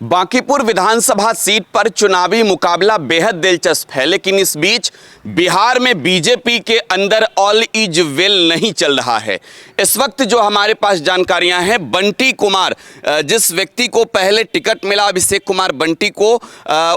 बांकीपुर विधानसभा seat पर चुनावी मुकाबला बेहद दिलचस्प है, लेकिन इस बीच बिहार में बीजेपी के अंदर ऑल इज वेल नहीं चल रहा है। इस वक्त जो हमारे पास जानकारियां हैं, बंटी कुमार, जिस व्यक्ति को पहले टिकट मिला अभिषेक कुमार बंटी को,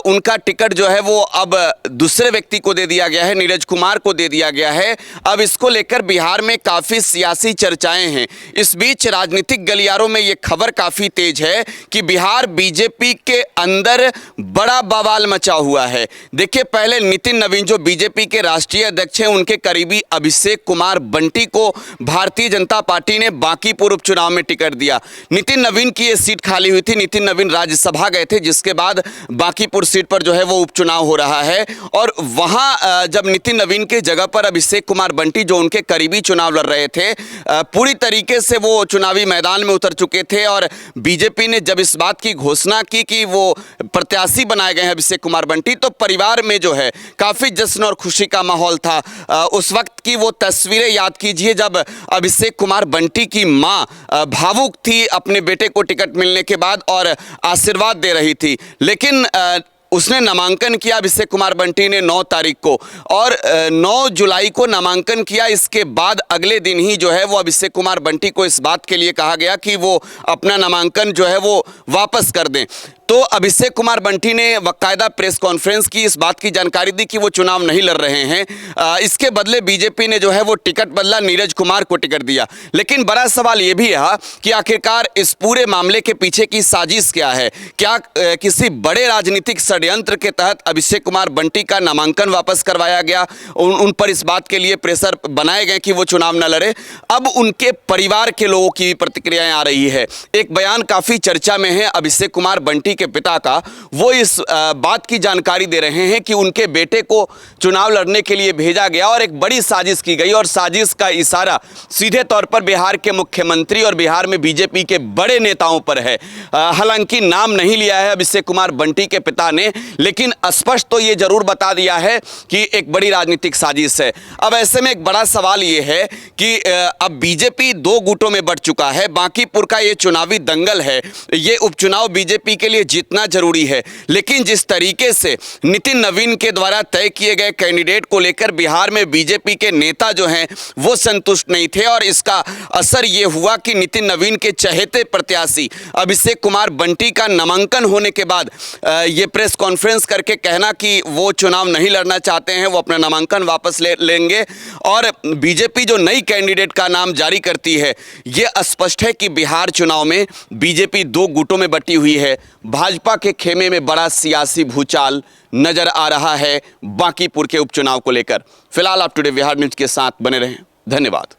उनका टिकट जो है वो अब दूसरे व्यक्ति को दे दिया गया है, नीरज कुमार को दे दिया गया है। अब इसको लेकर बिहार में काफ़ी सियासी चर्चाएं हैं। इस बीच राजनीतिक गलियारों में ये खबर काफ़ी तेज है कि बिहार बीजेपी के अंदर बड़ा बवाल मचा हुआ है। देखिए, पहले नितिन नवीन जो बीजेपी के राष्ट्रीय अध्यक्ष हैं, उनके करीबी अभिषेक कुमार बंटी को भारतीय जनता पार्टी ने बांकीपुर उपचुनाव में टिकट दिया। नितिन नवीन की ये सीट खाली हुई थी, नितिन नवीन राज्यसभा गए थे, जिसके बाद बांकीपुर सीट पर जो है वो उपचुनाव हो रहा है। और वहां जब नितिन नवीन के जगह पर अभिषेक कुमार बंटी, जो उनके करीबी चुनाव लड़ रहे थे, पूरी तरीके से वो चुनावी मैदान में उतर चुके थे। और बीजेपी ने जब इस बात की घोषणा की कि वो प्रत्याशी बनाए गए हैं अभिषेक कुमार बंटी, तो परिवार में जो है काफ़ी जश्न और खुशी का माहौल था। उस वक्त की वो तस्वीरें याद कीजिए जब अभिषेक कुमार बंटी की मां भावुक थी अपने बेटे को टिकट मिलने के बाद और आशीर्वाद दे रही थी। लेकिन उसने नामांकन किया अभिषेक कुमार बंटी ने 9 तारीख को, और 9 जुलाई को नामांकन किया। इसके बाद अगले दिन ही जो है वो अभिषेक कुमार बंटी को इस बात के लिए कहा गया कि वो अपना नामांकन जो है वो वापस कर दें। तो अभिषेक कुमार बंटी ने बाकायदा प्रेस कॉन्फ्रेंस की, इस बात की जानकारी दी कि वो चुनाव नहीं लड़ रहे हैं। इसके बदले बीजेपी ने जो है वो टिकट बदला, नीरज कुमार को टिकट दिया। लेकिन बड़ा सवाल ये भी है कि आखिरकार इस पूरे मामले के पीछे की साजिश क्या है? क्या किसी बड़े राजनीतिक षड्यंत्र के तहत अभिषेक कुमार बंटी का नामांकन वापस करवाया गया? उन पर इस बात के लिए प्रेशर बनाए गए कि वो चुनाव न लड़े। अब उनके परिवार के लोगों की प्रतिक्रियाएं आ रही है। एक बयान काफ़ी चर्चा में है अभिषेक कुमार बंटी के पिता का। वो इस बात की जानकारी दे रहे हैं कि उनके बेटे को चुनाव लड़ने के लिए भेजा गया और एक बड़ी साजिश की गई, और साजिश का इशारा सीधे तौर पर बिहार के मुख्यमंत्री और बिहार में बीजेपी के बड़े नेताओं पर है। हालांकि नाम नहीं लिया है अभिषेक कुमार बंटी के पिता ने, लेकिन स्पष्ट तो ये जरूर बता दिया है कि एक बड़ी राजनीतिक साजिश है। अब ऐसे में एक बड़ा सवाल ये है कि अब बीजेपी 2 गुटों में बढ़ चुका है। बांकीपुर का ये चुनावी दंगल है, ये उपचुनाव बीजेपी के लिए जीतना जरूरी है। लेकिन जिस तरीके से नितिन नवीन के द्वारा तय किए गए कैंडिडेट को लेकर बिहार में बीजेपी के नेता जो हैं वो संतुष्ट नहीं थे, और इसका असर ये हुआ कि नितिन नवीन के चहेते प्रत्याशी अभिषेक कुमार बंटी का नामांकन होने के बाद ये प्रेस कॉन्फ्रेंस करके कहना कि वो चुनाव नहीं लड़ना चाहते हैं, वो अपना नामांकन वापस लेंगे, और बीजेपी जो नई कैंडिडेट का नाम जारी करती है। ये स्पष्ट है कि बिहार चुनाव में बीजेपी 2 गुटों में बटी हुई है। भाजपा के खेमे में बड़ा सियासी भूचाल नजर आ रहा है बांकीपुर के उपचुनाव को लेकर। फिलहाल आप टुडे बिहार न्यूज के साथ बने रहें। धन्यवाद।